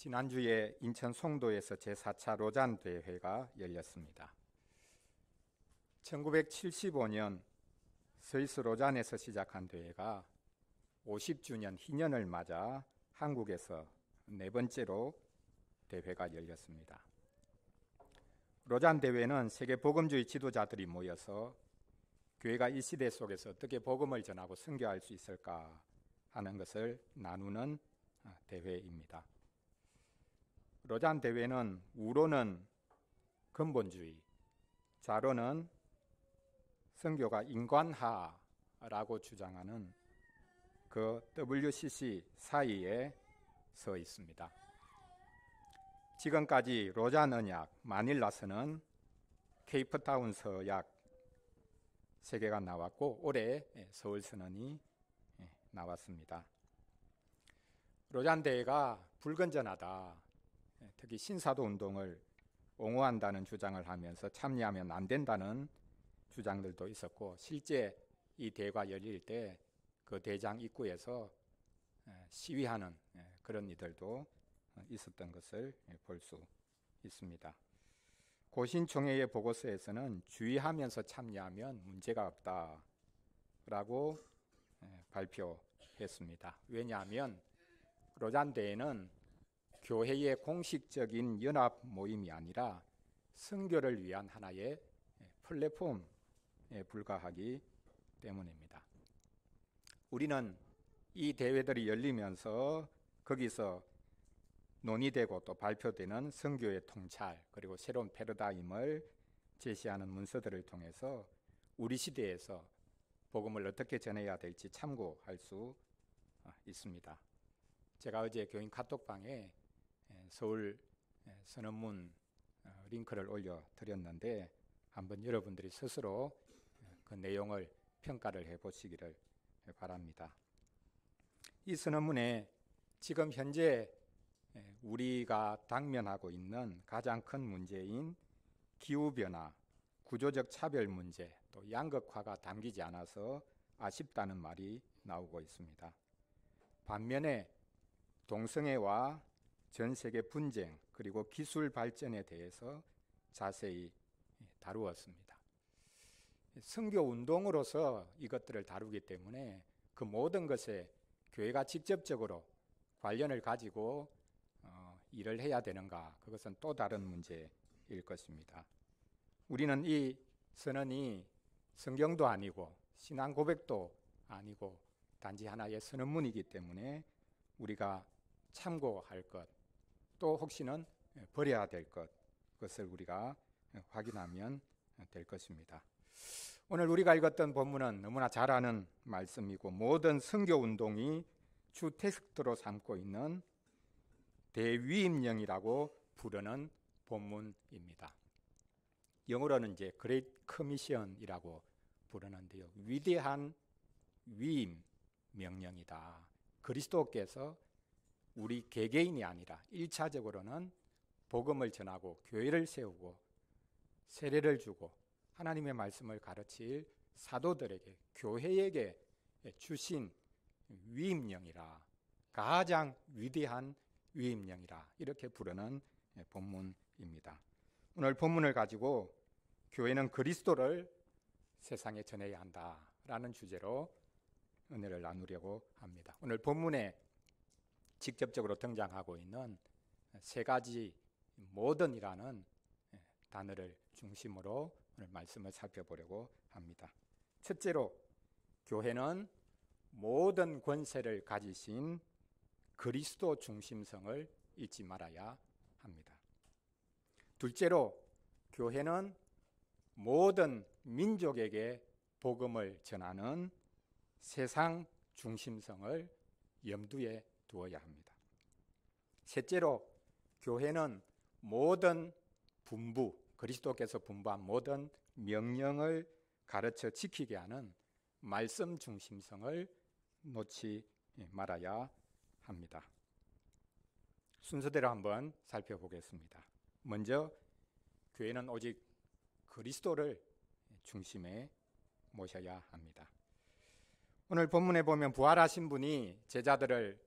지난주에 인천 송도에서 제4차 로잔 대회가 열렸습니다. 1975년 스위스 로잔에서 시작한 대회가 50주년 희년을 맞아 한국에서 네 번째로 대회가 열렸습니다. 로잔 대회는 세계 복음주의 지도자들이 모여서 교회가 이 시대 속에서 어떻게 복음을 전하고 선교할 수 있을까 하는 것을 나누는 대회입니다. 로잔 대회는 우로는 근본주의, 좌로는 선교가 인간화라고 주장하는 그 WCC 사이에 서 있습니다. 지금까지 로잔 언약, 마닐라 선언, 케이프타운 서약 3개가 나왔고 올해 서울 선언이 나왔습니다. 로잔 대회가 불건전하다, 특히 신사도 운동을 옹호한다는 주장을 하면서 참여하면 안 된다는 주장들도 있었고, 실제 이 대회가 열릴 때 그 대장 입구에서 시위하는 그런 이들도 있었던 것을 볼 수 있습니다. 고신총회의 보고서에서는 주의하면서 참여하면 문제가 없다라고 발표했습니다. 왜냐하면 로잔 대회는 교회의 공식적인 연합 모임이 아니라 선교를 위한 하나의 플랫폼에 불과하기 때문입니다. 우리는 이 대회들이 열리면서 거기서 논의되고 또 발표되는 선교의 통찰, 그리고 새로운 패러다임을 제시하는 문서들을 통해서 우리 시대에서 복음을 어떻게 전해야 될지 참고할 수 있습니다. 제가 어제 교인 카톡방에 서울 선언문 링크를 올려드렸는데 한번 여러분들이 스스로 그 내용을 평가를 해보시기를 바랍니다. 이 선언문에 지금 현재 우리가 당면하고 있는 가장 큰 문제인 기후변화, 구조적 차별 문제, 또 양극화가 담기지 않아서 아쉽다는 말이 나오고 있습니다. 반면에 동성애와 전 세계 분쟁, 그리고 기술 발전에 대해서 자세히 다루었습니다. 선교 운동으로서 이것들을 다루기 때문에 그 모든 것에 교회가 직접적으로 관련을 가지고 일을 해야 되는가, 그것은 또 다른 문제일 것입니다. 우리는 이 선언이 성경도 아니고 신앙 고백도 아니고 단지 하나의 선언문이기 때문에 우리가 참고할 것, 또 혹시는 버려야 될 것, 그것을 우리가 확인하면 될 것입니다. 오늘 우리가 읽었던 본문은 너무나 잘 아는 말씀이고 모든 선교 운동이 주 텍스트로 삼고 있는 대위임령이라고 부르는 본문입니다. 영어로는 이제 Great Commission이라고 부르는데요, 위대한 위임 명령이다. 그리스도께서 우리 개개인이 아니라 1차적으로는 복음을 전하고 교회를 세우고 세례를 주고 하나님의 말씀을 가르칠 사도들에게, 교회에게 주신 위임령이라, 가장 위대한 위임령이라, 이렇게 부르는 본문입니다. 오늘 본문을 가지고 교회는 그리스도를 세상에 전해야 한다라는 주제로 은혜를 나누려고 합니다. 오늘 본문에 직접적으로 등장하고 있는 3가지 모든이라는 단어를 중심으로 오늘 말씀을 살펴보려고 합니다. 첫째로, 교회는 모든 권세를 가지신 그리스도 중심성을 잊지 말아야 합니다. 둘째로, 교회는 모든 민족에게 복음을 전하는 세상 중심성을 염두에 두어야 합니다. 셋째로, 교회는 모든 분부, 그리스도께서 분부한 모든 명령을 가르쳐 지키게 하는 말씀 중심성을 놓지 말아야 합니다. 순서대로 한번 살펴보겠습니다. 먼저, 교회는 오직 그리스도를 중심에 모셔야 합니다. 오늘 본문에 보면 부활하신 분이 제자들을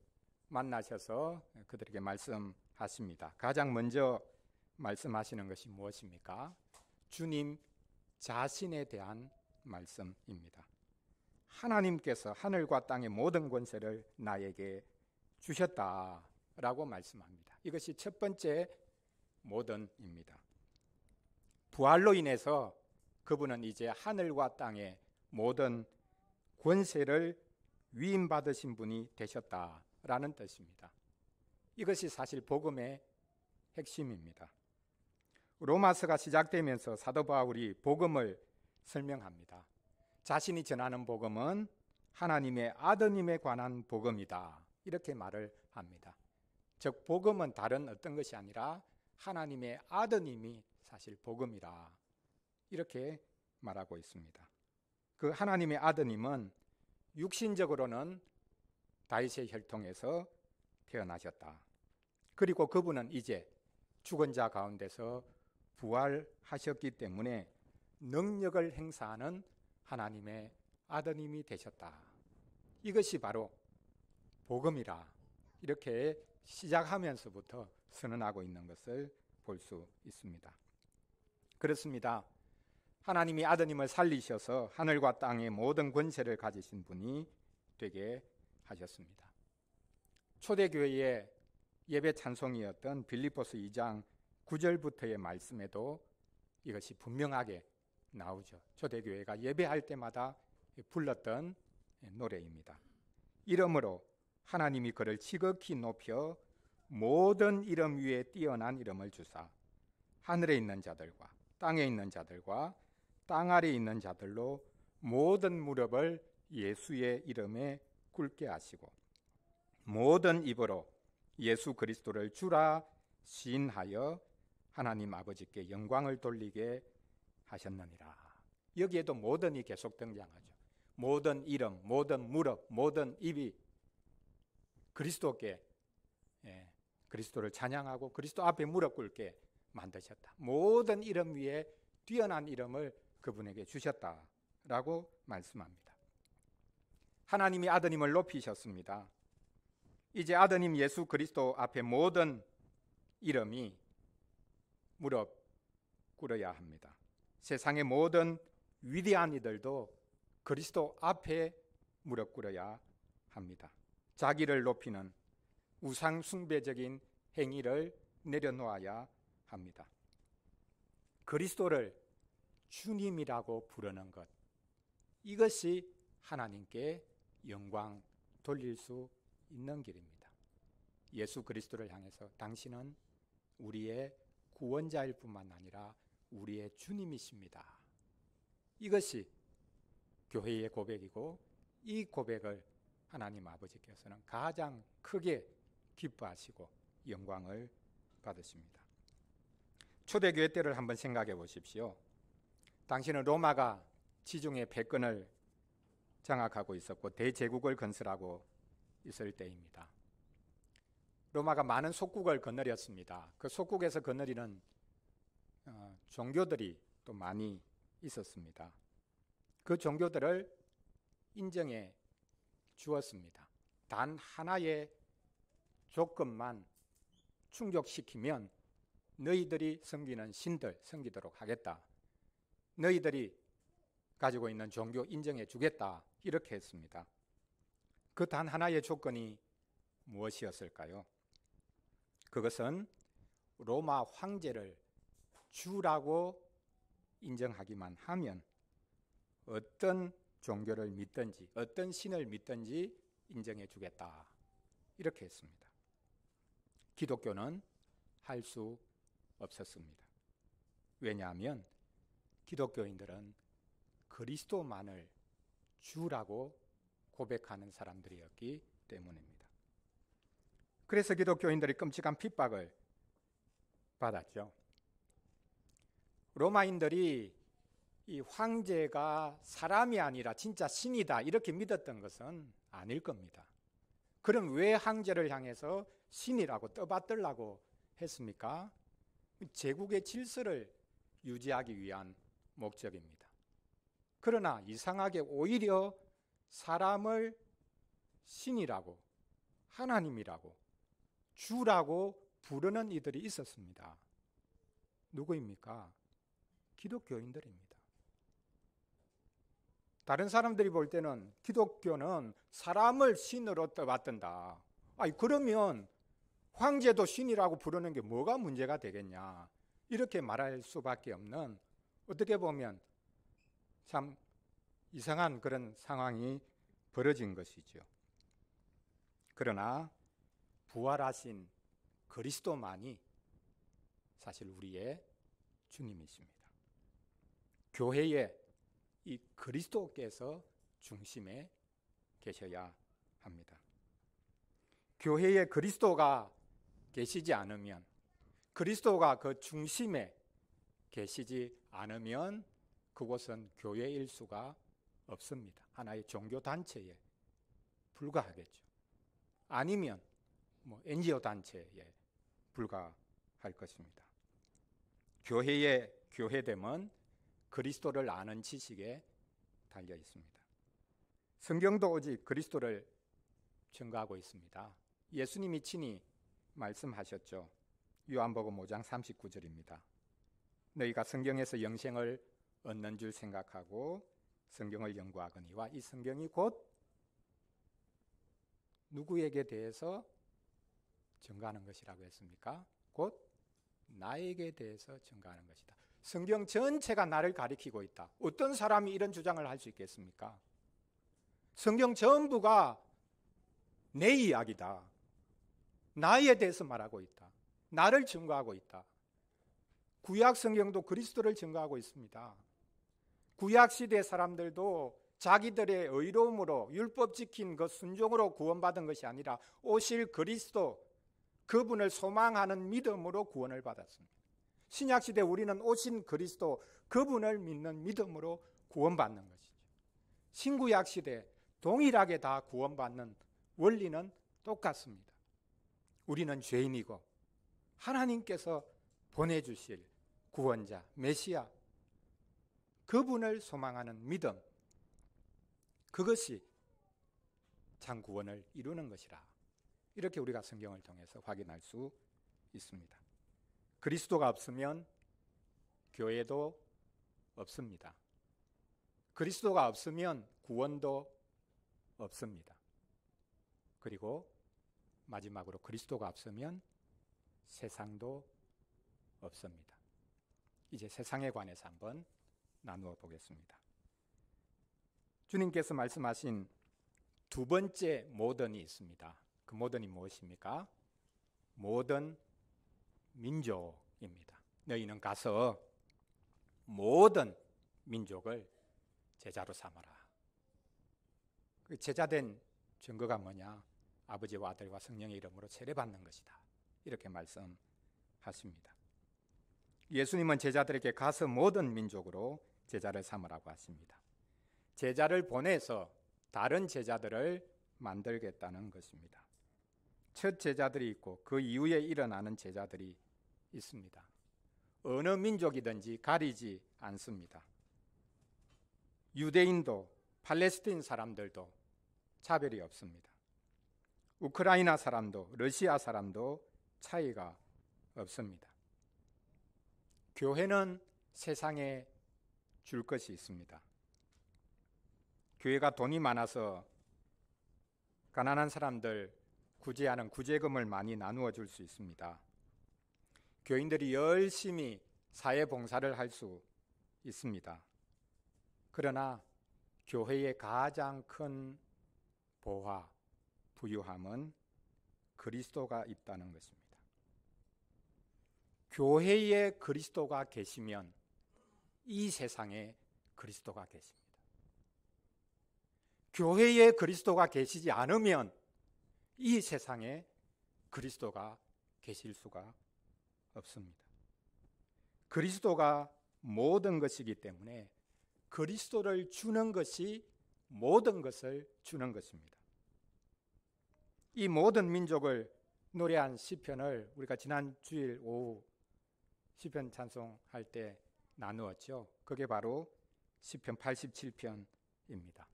만나셔서 그들에게 말씀하셨습니다. 하십니다. 가장 먼저 말씀하시는 것이 무엇입니까? 주님 자신에 대한 말씀입니다. 하나님께서 하늘과 땅의 모든 권세를 나에게 주셨다라고 말씀합니다. 이것이 첫 번째 모든입니다. 부활로 인해서 그분은 이제 하늘과 땅의 모든 권세를 위임받으신 분이 되셨다라는 뜻입니다. 이것이 사실 복음의 핵심입니다. 로마서가 시작되면서 사도 바울이 복음을 설명합니다. 자신이 전하는 복음은 하나님의 아드님에 관한 복음이다, 이렇게 말을 합니다. 즉 복음은 다른 어떤 것이 아니라 하나님의 아드님이 사실 복음이라, 이렇게 말하고 있습니다. 그 하나님의 아드님은 육신적으로는 다윗의 혈통에서 태어나셨다. 그리고 그분은 이제 죽은 자 가운데서 부활하셨기 때문에 능력을 행사하는 하나님의 아드님이 되셨다. 이것이 바로 복음이라, 이렇게 시작하면서부터 선언하고 있는 것을 볼 수 있습니다. 그렇습니다. 하나님이 아드님을 살리셔서 하늘과 땅의 모든 권세를 가지신 분이 되게 하셨습니다. 초대교회의 예배 찬송이었던 빌립보서 2장 9절부터의 말씀에도 이것이 분명하게 나오죠. 초대교회가 예배할 때마다 불렀던 노래입니다. 이름으로 하나님이 그를 지극히 높여 모든 이름 위에 뛰어난 이름을 주사 하늘에 있는 자들과 땅에 있는 자들과 땅 아래에 있는 자들로 모든 무릎을 예수의 이름에 꿇게 하시고 모든 입으로 예수 그리스도를 주라 시인하여 하나님 아버지께 영광을 돌리게 하셨느니라. 여기에도 모든이 계속 등장하죠. 모든 이름, 모든 무릎, 모든 입이 그리스도께, 그리스도를 찬양하고 그리스도 앞에 무릎 꿇게 만드셨다. 모든 이름 위에 뛰어난 이름을 그분에게 주셨다라고 말씀합니다. 하나님이 아드님을 높이셨습니다. 이제 아드님 예수 그리스도 앞에 모든 이름이 무릎 꿇어야 합니다. 세상의 모든 위대한 이들도 그리스도 앞에 무릎 꿇어야 합니다. 자기를 높이는 우상 숭배적인 행위를 내려놓아야 합니다. 그리스도를 주님이라고 부르는 것, 이것이 하나님께 영광 돌릴 수 있는 길입니다. 예수 그리스도를 향해서 당신은 우리의 구원자일 뿐만 아니라 우리의 주님이십니다. 이것이 교회의 고백이고, 이 고백을 하나님 아버지께서는 가장 크게 기뻐하시고 영광을 받으십니다. 초대교회 때를 한번 생각해 보십시오. 당시는 로마가 지중해 패권을 장악하고 있었고 대제국을 건설하고 있을 때입니다. 로마가 많은 속국을 거느렸습니다. 그 속국에서 거느리는 종교들이 또 많이 있었습니다. 그 종교들을 인정해 주었습니다. 단 하나의 조건만 충족시키면 너희들이 섬기는 신들 섬기도록 하겠다. 너희들이 가지고 있는 종교 인정해 주겠다. 이렇게 했습니다. 그 단 하나의 조건이 무엇이었을까요? 그것은 로마 황제를 주라고 인정하기만 하면 어떤 종교를 믿든지 어떤 신을 믿든지 인정해 주겠다. 이렇게 했습니다. 기독교는 할 수 없었습니다. 왜냐하면 기독교인들은 그리스도만을 주라고 고백하는 사람들이었기 때문입니다. 그래서 기독교인들이 끔찍한 핍박을 받았죠. 로마인들이 이 황제가 사람이 아니라 진짜 신이다 이렇게 믿었던 것은 아닐 겁니다. 그럼 왜 황제를 향해서 신이라고 떠받들라고 했습니까? 제국의 질서를 유지하기 위한 목적입니다. 그러나 이상하게 오히려 사람을 신이라고, 하나님이라고, 주라고 부르는 이들이 있었습니다. 누구입니까? 기독교인들입니다. 다른 사람들이 볼 때는 기독교는 사람을 신으로 떠받든다. 아니, 그러면 황제도 신이라고 부르는 게 뭐가 문제가 되겠냐, 이렇게 말할 수밖에 없는, 어떻게 보면 참 이상한 그런 상황이 벌어진 것이죠. 그러나 부활하신 그리스도만이 사실 우리의 주님이십니다. 교회에 이 그리스도께서 중심에 계셔야 합니다. 교회에 그리스도가 계시지 않으면, 그리스도가 그 중심에 계시지 않으면 그곳은 교회일 수가 없습니다. 하나의 종교단체에 불과하겠죠. 아니면 NGO 단체에 불과할 것입니다. 교회의 교회됨은 그리스도를 아는 지식에 달려 있습니다. 성경도 오직 그리스도를 증거하고 있습니다. 예수님이 친히 말씀하셨죠. 요한복음 5장 39절입니다. 너희가 성경에서 영생을 얻는 줄 생각하고 성경을 연구하거니와 이 성경이 곧 누구에게 대해서 증거하는 것이라고 했습니까? 곧 나에게 대해서 증거하는 것이다. 성경 전체가 나를 가리키고 있다. 어떤 사람이 이런 주장을 할 수 있겠습니까? 성경 전부가 내 이야기다. 나에 대해서 말하고 있다. 나를 증거하고 있다. 구약 성경도 그리스도를 증거하고 있습니다. 구약 시대 사람들도 자기들의 의로움으로 율법 지킨 그 순종으로 구원받은 것이 아니라 오실 그리스도, 그분을 소망하는 믿음으로 구원을 받았습니다. 신약 시대 우리는 오신 그리스도, 그분을 믿는 믿음으로 구원받는 것이죠. 신구약 시대 동일하게 다 구원받는 원리는 똑같습니다. 우리는 죄인이고 하나님께서 보내주실 구원자, 메시아, 그분을 소망하는 믿음, 그것이 참 구원을 이루는 것이라, 이렇게 우리가 성경을 통해서 확인할 수 있습니다. 그리스도가 없으면 교회도 없습니다. 그리스도가 없으면 구원도 없습니다. 그리고 마지막으로 그리스도가 없으면 세상도 없습니다. 이제 세상에 관해서 한번 나누어 보겠습니다. 주님께서 말씀하신 두 번째 모던이 있습니다. 그 모던이 무엇입니까? 모든 민족입니다. 너희는 가서 모든 민족을 제자로 삼아라. 그 제자된 증거가 뭐냐? 아버지와 아들과 성령의 이름으로 세례받는 것이다. 이렇게 말씀하십니다. 예수님은 제자들에게 가서 모든 민족으로 제자를 삼으라고 하십니다. 제자를 보내서 다른 제자들을 만들겠다는 것입니다. 첫 제자들이 있고 그 이후에 일어나는 제자들이 있습니다. 어느 민족이든지 가리지 않습니다. 유대인도 팔레스틴 사람들도 차별이 없습니다. 우크라이나 사람도 러시아 사람도 차이가 없습니다. 교회는 세상에 줄 것이 있습니다. 교회가 돈이 많아서 가난한 사람들 구제하는 구제금을 많이 나누어 줄 수 있습니다. 교인들이 열심히 사회봉사를 할 수 있습니다. 그러나 교회의 가장 큰 보화, 부유함은 그리스도가 있다는 것입니다. 교회에 그리스도가 계시면 이 세상에 그리스도가 계십니다. 교회에 그리스도가 계시지 않으면 이 세상에 그리스도가 계실 수가 없습니다. 그리스도가 모든 것이기 때문에 그리스도를 주는 것이 모든 것을 주는 것입니다. 이 모든 민족을 노래한 시편을 우리가 지난 주일 오후 시편 찬송할 때 나누었죠. 그게 바로 시편 87편입니다.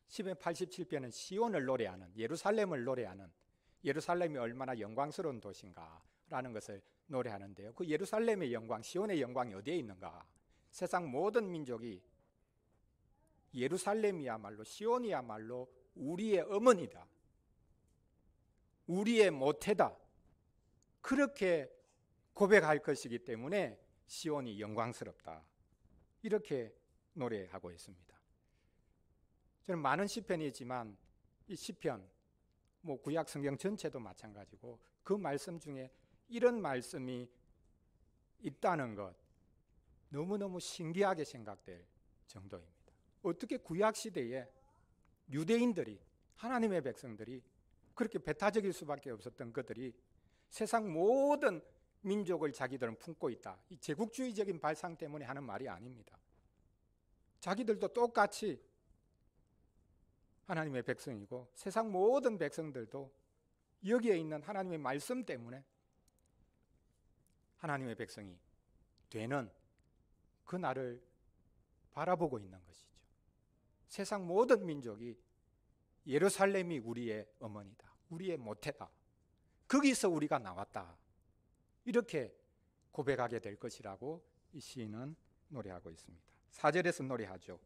시편 87편은 시온을 노래하는, 예루살렘을 노래하는, 예루살렘이 얼마나 영광스러운 도시인가라는 것을 노래하는데요. 그 예루살렘의 영광, 시온의 영광이 어디에 있는가? 세상 모든 민족이 예루살렘이야말로, 시온이야말로 우리의 어머니다, 우리의 모태다, 그렇게 고백할 것이기 때문에 시온이 영광스럽다, 이렇게 노래하고 있습니다. 저는 많은 시편이 있지만 이 시편, 구약 성경 전체도 마찬가지고 그 말씀 중에 이런 말씀이 있다는 것, 너무너무 신기하게 생각될 정도입니다. 어떻게 구약 시대에 유대인들이, 하나님의 백성들이, 그렇게 배타적일 수밖에 없었던 그들이 세상 모든 민족을 자기들은 품고 있다, 이 제국주의적인 발상 때문에 하는 말이 아닙니다. 자기들도 똑같이 하나님의 백성이고 세상 모든 백성들도 여기에 있는 하나님의 말씀 때문에 하나님의 백성이 되는 그날을 바라보고 있는 것이죠. 세상 모든 민족이 예루살렘이 우리의 어머니다, 우리의 모태다, 거기서 우리가 나왔다, 이렇게 고백하게 될 것이라고 이 시인은 노래하고 있습니다. 4절에서 노래하죠.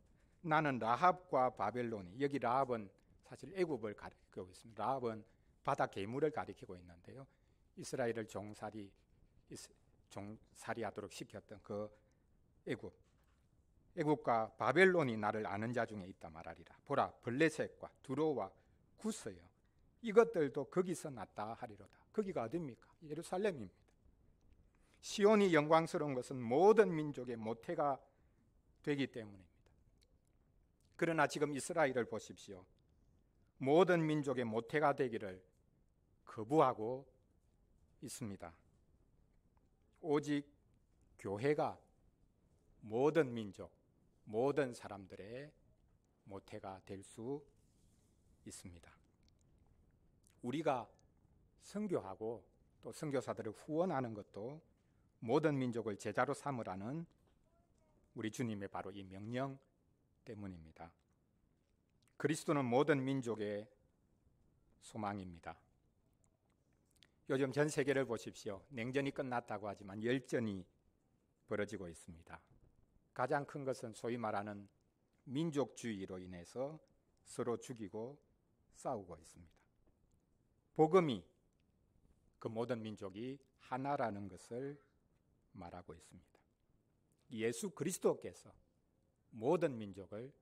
나는 라합과 바벨론이, 여기 라합은 사실 애굽을 가리키고 있습니다. 라합은 바다 괴물을 가리키고 있는데요, 이스라엘을 종살이하도록 시켰던 그 애굽과 바벨론이 나를 아는 자 중에 있다 말하리라. 보라, 블레셋과 두로와 구스여, 이것들도 거기서 났다 하리로다. 거기가 어디입니까? 예루살렘입니다. 시온이 영광스러운 것은 모든 민족의 모태가 되기 때문입니다. 그러나 지금 이스라엘을 보십시오. 모든 민족의 모태가 되기를 거부하고 있습니다. 오직 교회가 모든 민족, 모든 사람들의 모태가 될 수 있습니다. 우리가 선교하고 또 선교사들을 후원하는 것도 모든 민족을 제자로 삼으라는 우리 주님의 바로 이 명령 때문입니다. 그리스도는 모든 민족의 소망입니다. 요즘 전 세계를 보십시오. 냉전이 끝났다고 하지만 열전이 벌어지고 있습니다. 가장 큰 것은 소위 말하는 민족주의로 인해서 서로 죽이고 싸우고 있습니다. 복음이 그 모든 민족이 하나라는 것을 말하고 있습니다. 예수 그리스도께서 모든 민족을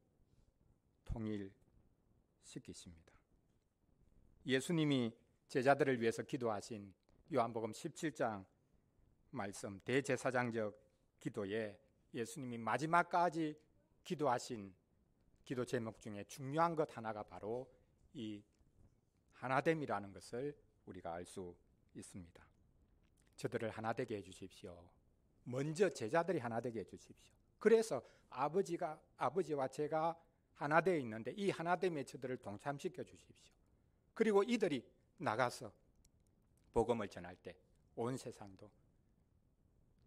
통일시키십니다. 예수님이 제자들을 위해서 기도하신 요한복음 17장 말씀, 대제사장적 기도에 예수님이 마지막까지 기도하신 기도 제목 중에 중요한 것 하나가 바로 이 하나됨이라는 것을 우리가 알 수 있습니다. 저들을 하나 되게 해주십시오. 먼저 제자들이 하나 되게 해주십시오. 그래서 아버지와 제가 하나 되어 있는데 이 하나됨에 저들을 동참시켜 주십시오. 그리고 이들이 나가서 복음을 전할 때 온 세상도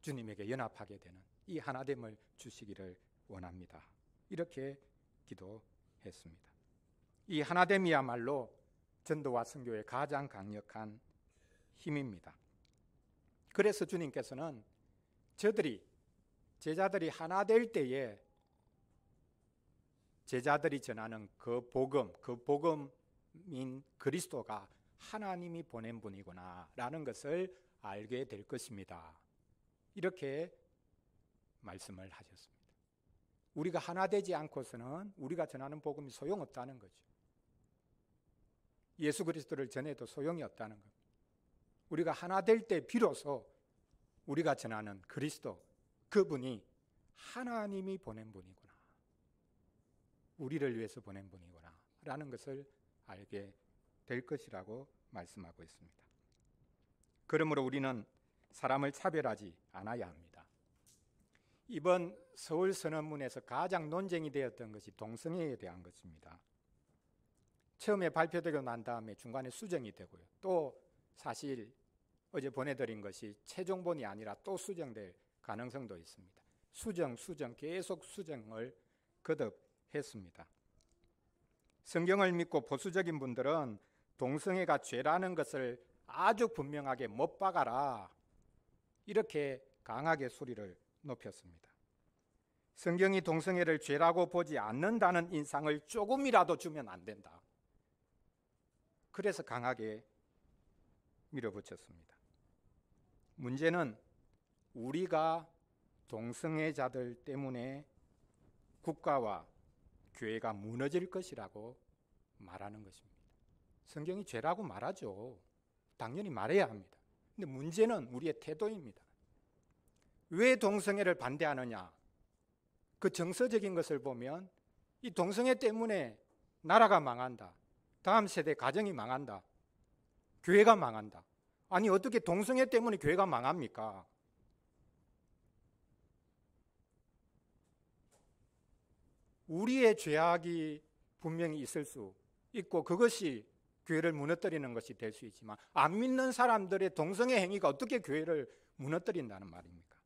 주님에게 연합하게 되는 이 하나됨을 주시기를 원합니다. 이렇게 기도했습니다. 이 하나됨이야말로 전도와 선교의 가장 강력한 힘입니다. 그래서 주님께서는 제자들이 하나 될 때에 제자들이 전하는 그 복음인 그리스도가 하나님이 보낸 분이구나 라는 것을 알게 될 것입니다. 이렇게 말씀을 하셨습니다. 우리가 하나 되지 않고서는 우리가 전하는 복음이 소용없다는 거죠. 예수 그리스도를 전해도 소용이 없다는 겁니다. 우리가 하나 될 때 비로소 우리가 전하는 그리스도, 그분이 하나님이 보낸 분이구나, 우리를 위해서 보낸 분이구나 라는 것을 알게 될 것이라고 말씀하고 있습니다. 그러므로 우리는 사람을 차별하지 않아야 합니다. 이번 서울선언문에서 가장 논쟁이 되었던 것이 동성애에 대한 것입니다. 처음에 발표되고 난 다음에 중간에 수정이 되고요. 또 사실 어제 보내드린 것이 최종본이 아니라 또 수정될 가능성도 있습니다. 수정 계속 수정을 거듭했습니다. 성경을 믿고 보수적인 분들은 동성애가 죄라는 것을 아주 분명하게 못 박아라. 이렇게 강하게 소리를 높였습니다. 성경이 동성애를 죄라고 보지 않는다는 인상을 조금이라도 주면 안 된다. 그래서 강하게 밀어붙였습니다. 문제는 우리가 동성애자들 때문에 국가와 교회가 무너질 것이라고 말하는 것입니다. 성경이 죄라고 말하죠. 당연히 말해야 합니다. 근데 문제는 우리의 태도입니다. 왜 동성애를 반대하느냐? 그 정서적인 것을 보면 이 동성애 때문에 나라가 망한다. 다음 세대 가정이 망한다. 교회가 망한다. 아니 어떻게 동성애 때문에 교회가 망합니까? 우리의 죄악이 분명히 있을 수 있고 그것이 교회를 무너뜨리는 것이 될 수 있지만 안 믿는 사람들의 동성애 행위가 어떻게 교회를 무너뜨린다는 말입니까?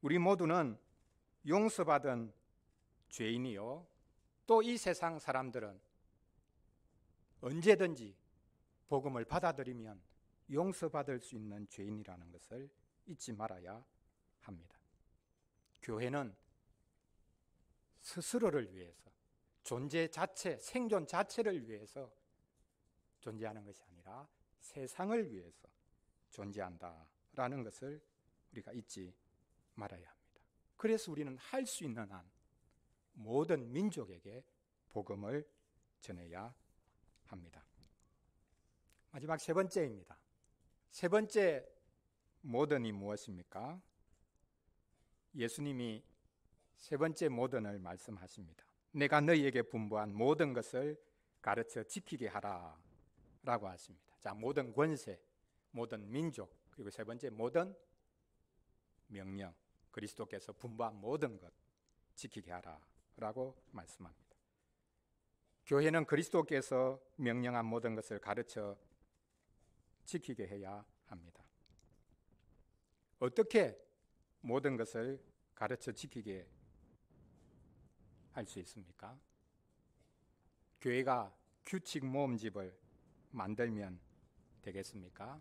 우리 모두는 용서받은 죄인이요. 또 이 세상 사람들은 언제든지 복음을 받아들이면 용서받을 수 있는 죄인이라는 것을 잊지 말아야 합니다. 교회는 스스로를 위해서 존재 자체, 생존 자체를 위해서 존재하는 것이 아니라 세상을 위해서 존재한다라는 것을 우리가 잊지 말아야 합니다. 그래서 우리는 할 수 있는 한 모든 민족에게 복음을 전해야 합니다. 마지막 세 번째입니다. 세 번째 모던이 무엇입니까? 예수님이 세 번째 모던을 말씀하십니다. 내가 너희에게 분부한 모든 것을 가르쳐 지키게 하라 라고 하십니다. 자, 모든 권세, 모든 민족, 그리고 세 번째 모든 명령, 그리스도께서 분부한 모든 것 지키게 하라 라고 말씀합니다. 교회는 그리스도께서 명령한 모든 것을 가르쳐 지키게 해야 합니다. 어떻게 모든 것을 가르쳐 지키게 할 수 있습니까? 교회가 규칙 모음집을 만들면 되겠습니까?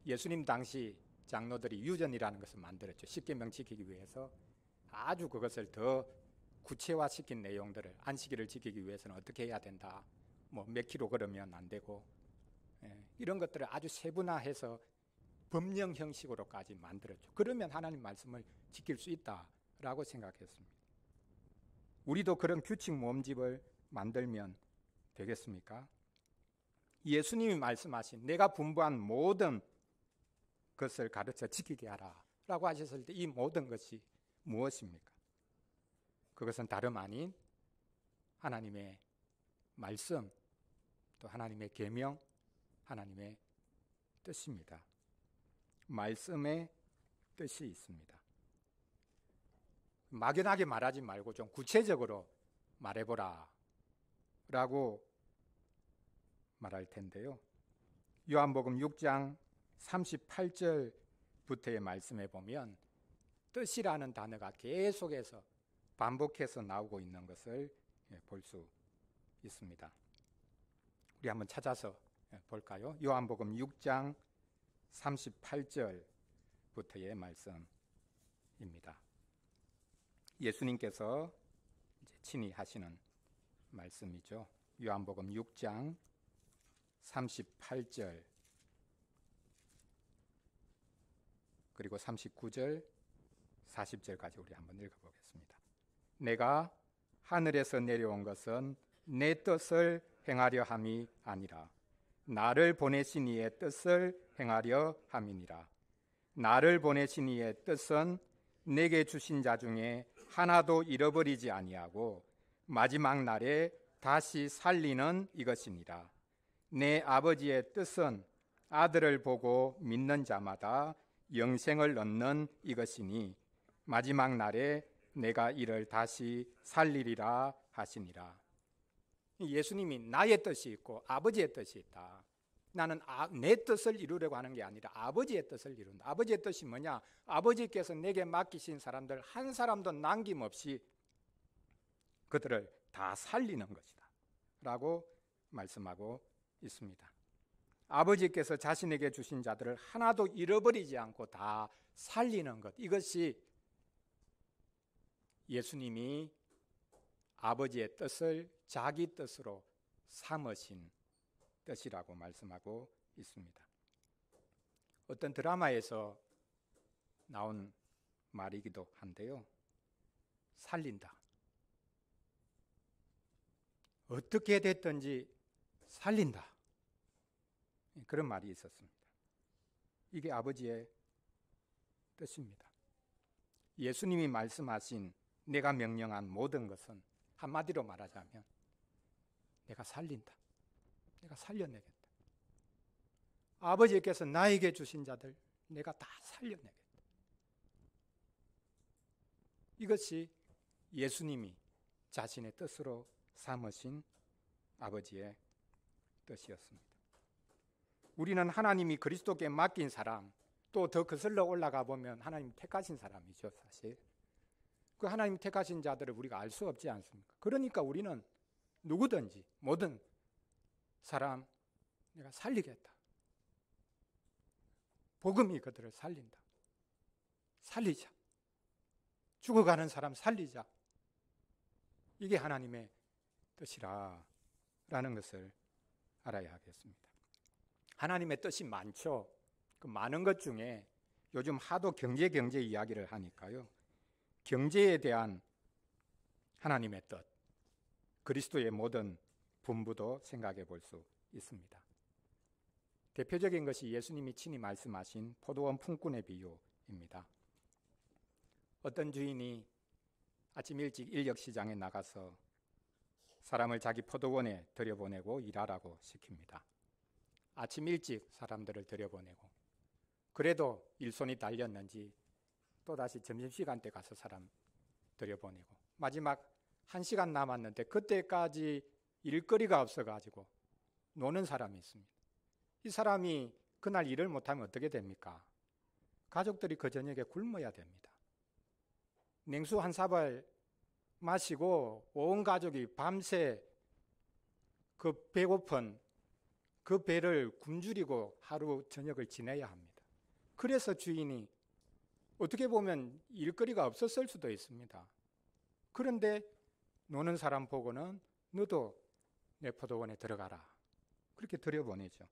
예수님 당시 장로들이 유전이라는 것을 만들었죠. 십계명 지키기 위해서 아주 그것을 더 구체화시킨 내용들을 안식일을 지키기 위해서는 어떻게 해야 된다. 뭐 몇 킬로 걸으면 안 되고 이런 것들을 아주 세분화해서 법령 형식으로까지 만들었죠. 그러면 하나님 말씀을 지킬 수 있다라고 생각했습니다. 우리도 그런 규칙 모음집을 만들면 되겠습니까? 예수님이 말씀하신 내가 분부한 모든 것을 가르쳐 지키게 하라 라고 하셨을 때 이 모든 것이 무엇입니까? 그것은 다름 아닌 하나님의 말씀, 또 하나님의 계명, 하나님의 뜻입니다. 말씀의 뜻이 있습니다. 막연하게 말하지 말고 좀 구체적으로 말해보라 라고 말할 텐데요. 요한복음 6장 38절부터의 말씀에 보면 뜻이라는 단어가 계속해서 반복해서 나오고 있는 것을 볼 수 있습니다. 우리 한번 찾아서 볼까요? 요한복음 6장 38절부터의 말씀입니다. 예수님께서 친히 하시는 말씀이죠. 요한복음 6장 38절 그리고 39절 40절까지 우리 한번 읽어보겠습니다. 내가 하늘에서 내려온 것은 내 뜻을 행하려 함이 아니라 나를 보내신 이의 뜻을 행하려 함이니라. 나를 보내신 이의 뜻은 내게 주신 자 중에 하나도 잃어버리지 아니하고 마지막 날에 다시 살리는 이것이니라. 내 아버지의 뜻은 아들을 보고 믿는 자마다 영생을 얻는 이것이니 마지막 날에 내가 이를 다시 살리리라 하시니라. 예수님이 나의 뜻이 있고 아버지의 뜻이 있다. 나는 내 뜻을 이루려고 하는 게 아니라 아버지의 뜻을 이룬다. 아버지의 뜻이 뭐냐? 아버지께서 내게 맡기신 사람들 한 사람도 남김없이 그들을 다 살리는 것이다 라고 말씀하고 있습니다. 아버지께서 자신에게 주신 자들을 하나도 잃어버리지 않고 다 살리는 것, 이것이 예수님이 아버지의 뜻을 자기 뜻으로 삼으신 뜻이라고 말씀하고 있습니다. 어떤 드라마에서 나온 말이기도 한데요, 살린다. 어떻게 됐든지 살린다. 그런 말이 있었습니다. 이게 아버지의 뜻입니다. 예수님이 말씀하신 내가 명령한 모든 것은 한마디로 말하자면 내가 살린다. 내가 살려내겠다. 아버지께서 나에게 주신 자들 내가 다 살려내겠다. 이것이 예수님이 자신의 뜻으로 삼으신 아버지의 뜻이었습니다. 우리는 하나님이 그리스도께 맡긴 사람, 또 더 거슬러 올라가 보면 하나님 택하신 사람이죠, 사실. 그 하나님 택하신 자들을 우리가 알 수 없지 않습니까? 그러니까 우리는 누구든지 모든 사람 내가 살리겠다. 복음이 그들을 살린다. 살리자. 죽어가는 사람 살리자. 이게 하나님의 뜻이라는 것을 알아야 하겠습니다. 하나님의 뜻이 많죠. 그 많은 것 중에 요즘 하도 경제 이야기를 하니까요, 경제에 대한 하나님의 뜻, 그리스도의 모든 분부도 생각해 볼 수 있습니다. 대표적인 것이 예수님이 친히 말씀하신 포도원 품꾼의 비유입니다. 어떤 주인이 아침 일찍 인력시장에 나가서 사람을 자기 포도원에 들여보내고 일하라고 시킵니다. 아침 일찍 사람들을 들여보내고, 그래도 일손이 딸렸는지 또다시 점심시간 때 가서 사람 들여보내고, 마지막 1시간 남았는데 그때까지 일거리가 없어가지고 노는 사람이 있습니다. 이 사람이 그날 일을 못하면 어떻게 됩니까? 가족들이 그 저녁에 굶어야 됩니다. 냉수 한 사발 마시고 온 가족이 밤새 그 배고픈 그 배를 굶주리고 하루 저녁을 지내야 합니다. 그래서 주인이 어떻게 보면 일거리가 없었을 수도 있습니다. 그런데 노는 사람 보고는 너도 내 포도원에 들어가라. 그렇게 들여보내죠.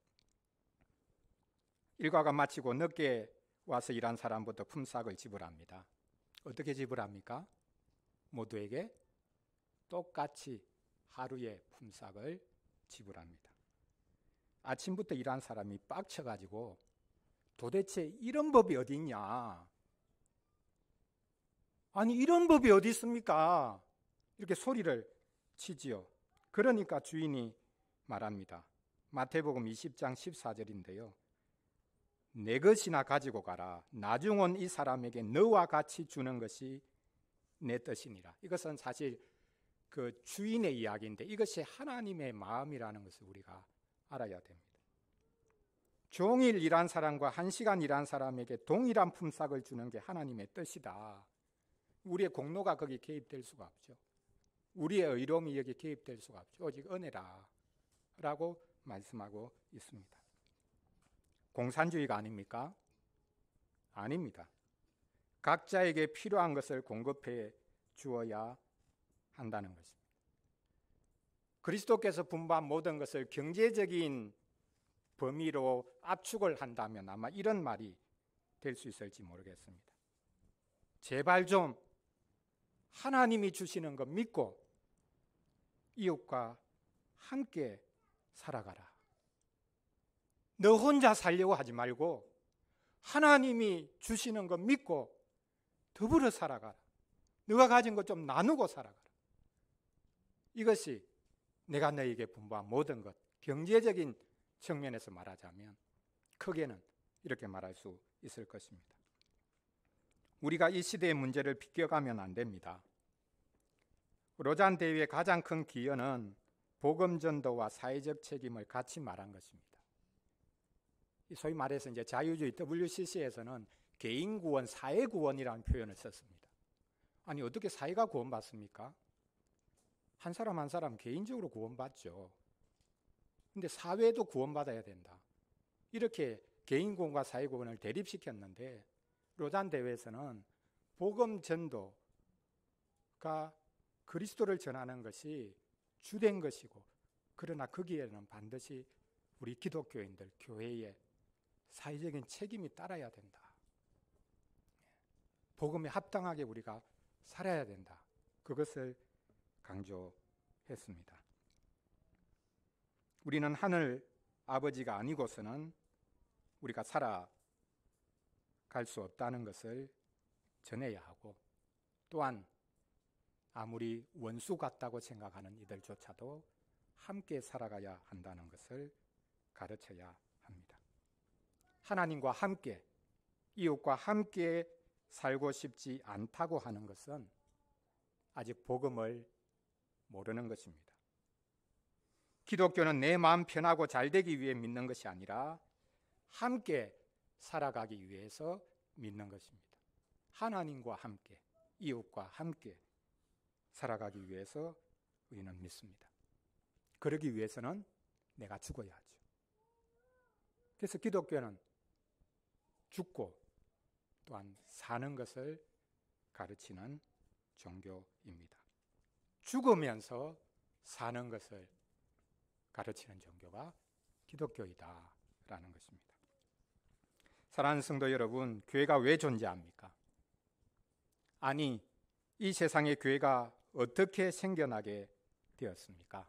일과가 마치고 늦게 와서 일한 사람부터 품삯을 지불합니다. 어떻게 지불합니까? 모두에게 똑같이 하루의 품삯을 지불합니다. 아침부터 일한 사람이 빡쳐가지고 도대체 이런 법이 어디 있냐? 아니 이런 법이 어디 있습니까? 이렇게 소리를 치지요. 그러니까 주인이 말합니다. 마태복음 20장 14절인데요. 내 것이나 가지고 가라. 나중 온 이 사람에게 너와 같이 주는 것이 내 뜻이니라. 이것은 사실 그 주인의 이야기인데 이것이 하나님의 마음이라는 것을 우리가 알아야 됩니다. 종일 일한 사람과 1시간 일한 사람에게 동일한 품삯을 주는 게 하나님의 뜻이다. 우리의 공로가 거기 개입될 수가 없죠. 우리의 의로움이 여기 개입될 수가 없죠. 오직 은혜라 라고 말씀하고 있습니다. 공산주의가 아닙니까? 아닙니다. 각자에게 필요한 것을 공급해 주어야 한다는 것입니다. 그리스도께서 분부한 모든 것을 경제적인 범위로 압축을 한다면 아마 이런 말이 될 수 있을지 모르겠습니다. 제발 좀 하나님이 주시는 것 믿고 이웃과 함께 살아가라. 너 혼자 살려고 하지 말고 하나님이 주시는 것 믿고 더불어 살아가라. 너가 가진 것 좀 나누고 살아가라. 이것이 내가 너에게 분부한 모든 것, 경제적인 측면에서 말하자면 크게는 이렇게 말할 수 있을 것입니다. 우리가 이 시대의 문제를 비껴가면 안 됩니다. 로잔 대회의 가장 큰 기여는 복음 전도와 사회적 책임을 같이 말한 것입니다. 소위 말해서 이제 자유주의 WCC에서는 개인 구원, 사회 구원이라는 표현을 썼습니다. 아니 어떻게 사회가 구원받습니까? 한 사람 한 사람 개인적으로 구원받죠. 근데 사회도 구원받아야 된다. 이렇게 개인구원과 사회구원을 대립시켰는데 로잔 대회에서는 복음 전도가 그리스도를 전하는 것이 주된 것이고, 그러나 거기에는 반드시 우리 기독교인들, 교회의 사회적인 책임이 따라야 된다. 복음에 합당하게 우리가 살아야 된다. 그것을 강조했습니다. 우리는 하늘 아버지가 아니고서는 우리가 살아갈 수 없다는 것을 전해야 하고, 또한 아무리 원수 같다고 생각하는 이들조차도 함께 살아가야 한다는 것을 가르쳐야 합니다. 하나님과 함께, 이웃과 함께 살고 싶지 않다고 하는 것은 아직 복음을 모르는 것입니다. 기독교는 내 마음 편하고 잘 되기 위해 믿는 것이 아니라 함께 살아가기 위해서 믿는 것입니다. 하나님과 함께, 이웃과 함께 살아가기 위해서 우리는 믿습니다. 그러기 위해서는 내가 죽어야 하죠. 그래서 기독교는 죽고 또한 사는 것을 가르치는 종교입니다. 죽으면서 사는 것을 가르치는 종교가 기독교이다라는 것입니다. 사랑하는 성도 여러분, 교회가 왜 존재합니까? 아니, 이 세상에 교회가 어떻게 생겨나게 되었습니까?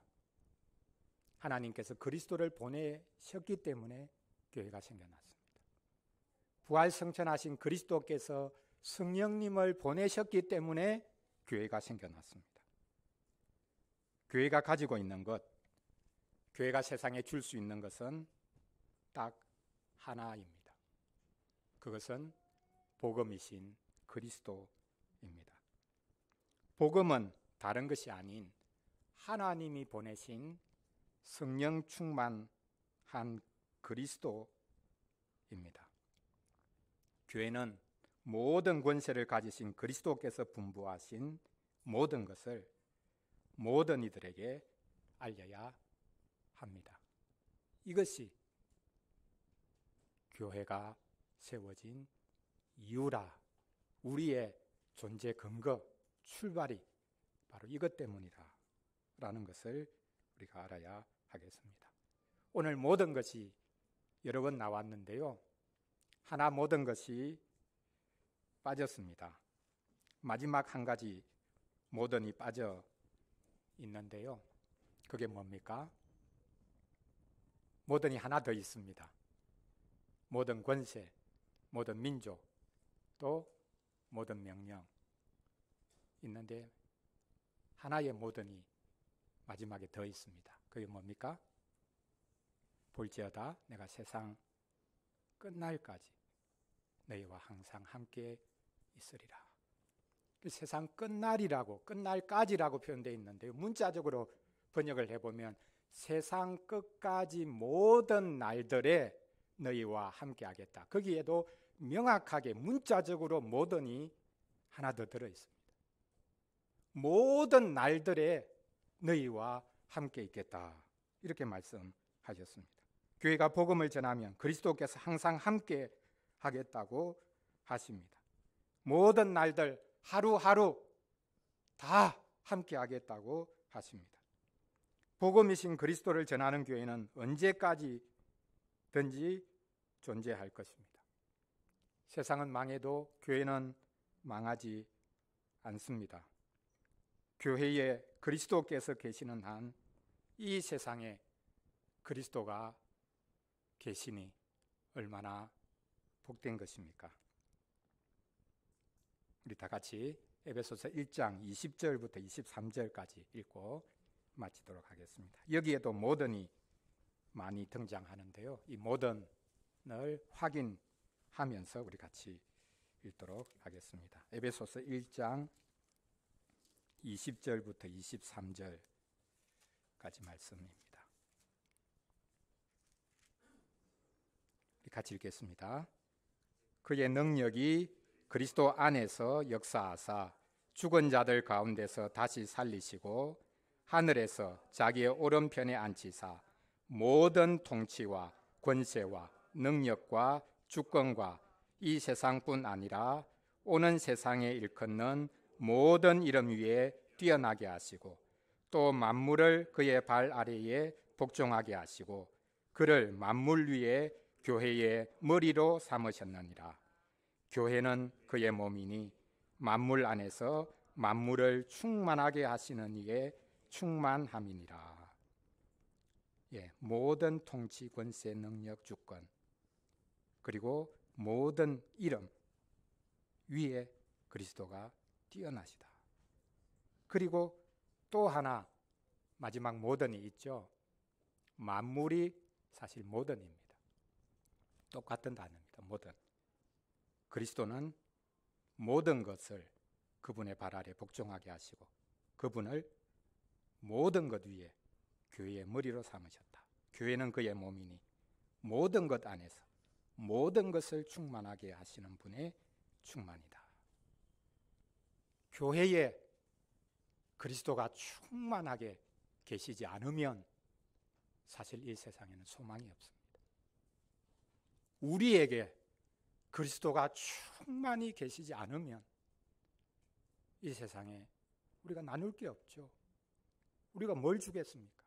하나님께서 그리스도를 보내셨기 때문에 교회가 생겨났습니다. 부활승천하신 그리스도께서 성령님을 보내셨기 때문에 교회가 생겨났습니다. 교회가 가지고 있는 것, 교회가 세상에 줄 수 있는 것은 딱 하나입니다. 그것은 복음이신 그리스도입니다. 복음은 다른 것이 아닌 하나님이 보내신 성령 충만한 그리스도입니다. 교회는 모든 권세를 가지신 그리스도께서 분부하신 모든 것을 모든 이들에게 알려야 합니다. 이것이 교회가 세워진 이유라. 우리의 존재 근거, 출발이 바로 이것 때문이라 라는 것을 우리가 알아야 하겠습니다. 오늘 모든 것이 여러 번 나왔는데요, 하나 모든 것이 빠졌습니다. 마지막 한 가지 모든이 빠져 있는데요, 그게 뭡니까? 모든이 하나 더 있습니다. 모든 권세, 모든 민족, 또 모든 명령 있는데 하나의 모든이 마지막에 더 있습니다. 그게 뭡니까? 볼지어다 내가 세상 끝날까지 너희와 항상 함께 있으리라. 세상 끝날이라고, 끝날까지라고 표현되어 있는데요, 문자적으로 번역을 해보면 세상 끝까지 모든 날들에 너희와 함께 하겠다. 거기에도 명확하게 문자적으로 모든이 하나 더 들어있습니다. 모든 날들에 너희와 함께 있겠다, 이렇게 말씀하셨습니다. 교회가 복음을 전하면 그리스도께서 항상 함께 하겠다고 하십니다. 모든 날들 하루하루 다 함께 하겠다고 하십니다. 복음이신 그리스도를 전하는 교회는 언제까지든지 존재할 것입니다. 세상은 망해도 교회는 망하지 않습니다. 교회에 그리스도께서 계시는 한 이 세상에 그리스도가 계시니 얼마나 복된 것입니까? 우리 다 같이 에베소서 1장 20절부터 23절까지 읽고 마치도록 하겠습니다. 여기에도 모든이 많이 등장하는데요, 이 모든을 확인하면서 우리 같이 읽도록 하겠습니다. 에베소서 1장 20절부터 23절까지 말씀입니다. 같이 읽겠습니다. 그의 능력이 그리스도 안에서 역사하사 죽은 자들 가운데서 다시 살리시고 하늘에서 자기의 오른편에 앉히사 모든 통치와 권세와 능력과 주권과 이 세상뿐 아니라 오는 세상에 일컫는 모든 이름 위에 뛰어나게 하시고 또 만물을 그의 발 아래에 복종하게 하시고 그를 만물 위에 교회의 머리로 삼으셨느니라. 교회는 그의 몸이니 만물 안에서 만물을 충만하게 하시는 이의 충만함이니라. 모든 통치, 권세, 능력, 주권 그리고 모든 이름 위에 그리스도가 뛰어나시다. 그리고 또 하나 마지막 모든이 있죠. 만물이 사실 모든입니다. 똑같은 단어입니다. 모든. 그리스도는 모든 것을 그분의 발 아래 복종하게 하시고 그분을 모든 것 위에 교회의 머리로 삼으셨다. 교회는 그의 몸이니 모든 것 안에서 모든 것을 충만하게 하시는 분의 충만이다. 교회에 그리스도가 충만하게 계시지 않으면 사실 이 세상에는 소망이 없습니다. 우리에게 그리스도가 충만히 계시지 않으면 이 세상에 우리가 나눌 게 없죠. 우리가 뭘 주겠습니까?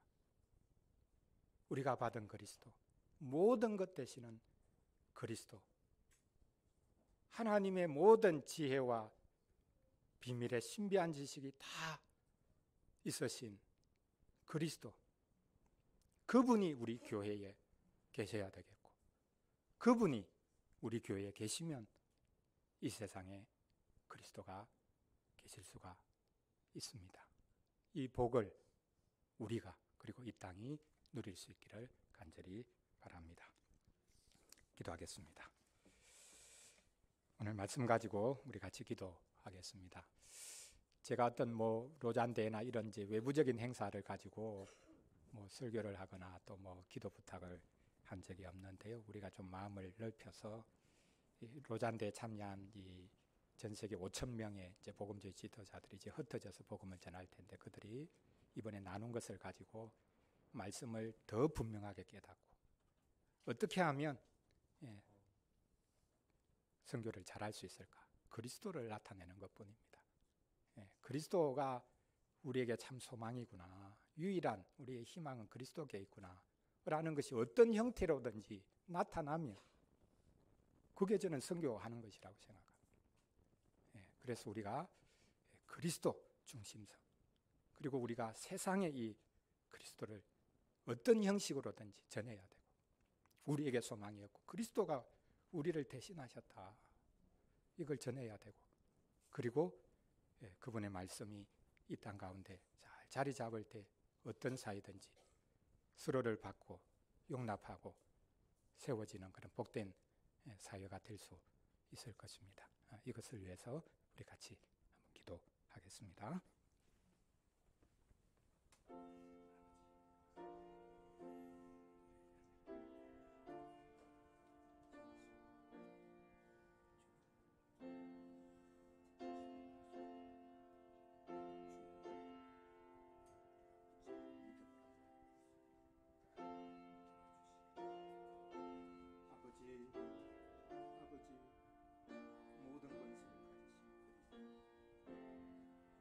우리가 받은 그리스도, 모든 것 되시는 그리스도, 하나님의 모든 지혜와 비밀의 신비한 지식이 다 있으신 그리스도, 그분이 우리 교회에 계셔야 되겠고 그분이 우리 교회에 계시면 이 세상에 그리스도가 계실 수가 있습니다. 이 복을 우리가 그리고 이 땅이 누릴 수 있기를 간절히 바랍니다. 기도하겠습니다. 오늘 말씀 가지고 우리 같이 기도하겠습니다. 제가 어떤 로잔대나 이런 이제 외부적인 행사를 가지고 설교를 하거나 또 기도 부탁을 한 적이 없는데요. 우리가 좀 마음을 넓혀서 로잔대에 참여한 이 전 세계 5천 명의 이제 복음주의 지도자들이 이제 흩어져서 복음을 전할 텐데 그들이 이번에 나눈 것을 가지고 말씀을 더 분명하게 깨닫고 어떻게 하면 선교를 잘할 수 있을까? 그리스도를 나타내는 것뿐입니다. 그리스도가 우리에게 참 소망이구나. 유일한 우리의 희망은 그리스도께 있구나. 라는 것이 어떤 형태로든지 나타나면 그게 저는 선교하는 것이라고 생각합니다. 그래서 우리가 그리스도 중심성 그리고 우리가 세상에 이 그리스도를 어떤 형식으로든지 전해야 되고 우리에게 소망이었고 그리스도가 우리를 대신하셨다. 이걸 전해야 되고 그리고 그분의 말씀이 이 땅 가운데 잘 자리 잡을 때 어떤 사이든지 서로를 받고 용납하고 세워지는 그런 복된 사회가 될 수 있을 것입니다. 이것을 위해서 우리 같이 한번 기도하겠습니다.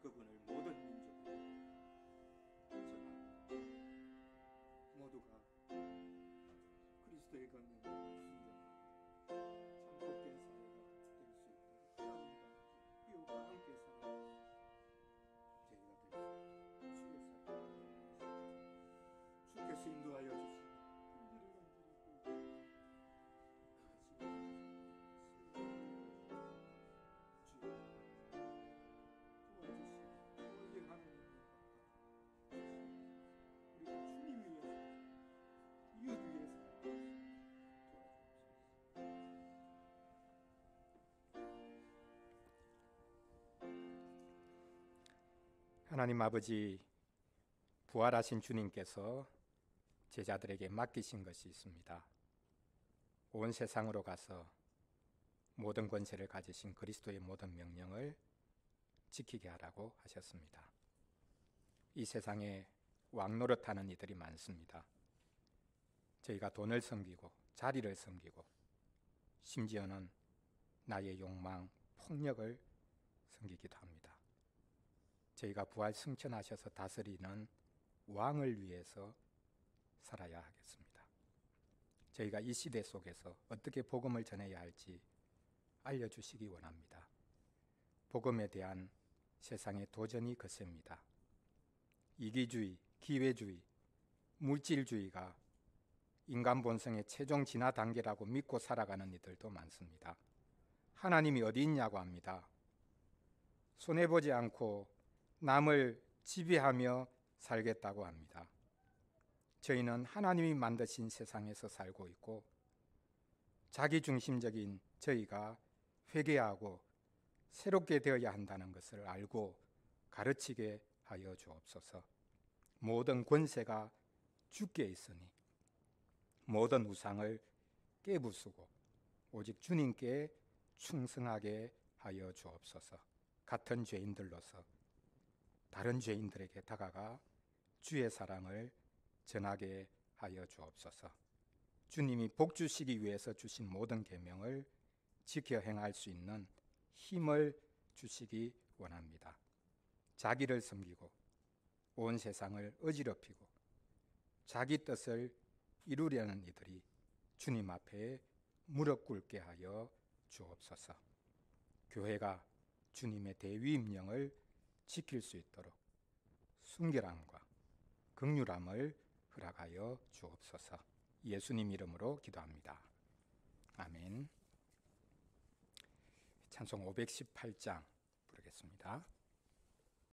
그분을 모든 민족에 전하고 모두가 그리스도의 권면에 순종하고 참 복된 사회가 될 수 있도록 하나님과 이웃과 함께 살아가는 저희가 될 수 있도록 주께서 인도하여 주시고 우리를 건드리고 하나님 아버지, 부활하신 주님께서 제자들에게 맡기신 것이 있습니다. 온 세상으로 가서 모든 권세를 가지신 그리스도의 모든 명령을 지키게 하라고 하셨습니다. 이 세상에 왕노릇하는 이들이 많습니다. 저희가 돈을 섬기고 자리를 섬기고 심지어는 나의 욕망, 폭력을 섬기기도 합니다. 저희가 부활 승천하셔서 다스리는 왕을 위해서 살아야 하겠습니다. 저희가 이 시대 속에서 어떻게 복음을 전해야 할지 알려주시기 원합니다. 복음에 대한 세상의 도전이 거셉니다. 이기주의, 기회주의, 물질주의가 인간 본성의 최종 진화 단계라고 믿고 살아가는 이들도 많습니다. 하나님이 어디 있냐고 합니다. 손해보지 않고 남을 지배하며 살겠다고 합니다. 저희는 하나님이 만드신 세상에서 살고 있고 자기중심적인 저희가 회개하고 새롭게 되어야 한다는 것을 알고 가르치게 하여 주옵소서. 모든 권세가 주께 있으니 모든 우상을 깨부수고 오직 주님께 충성하게 하여 주옵소서. 같은 죄인들로서 다른 죄인들에게 다가가 주의 사랑을 전하게 하여 주옵소서. 주님이 복 주시기 위해서 주신 모든 계명을 지켜 행할 수 있는 힘을 주시기 원합니다. 자기를 섬기고 온 세상을 어지럽히고 자기 뜻을 이루려는 이들이 주님 앞에 무릎 꿇게 하여 주옵소서. 교회가 주님의 대위임령을 지킬 수 있도록 순결함과 긍휼함을 허락하여 주옵소서. 예수님 이름으로 기도합니다. 아멘. 찬송 518장 부르겠습니다.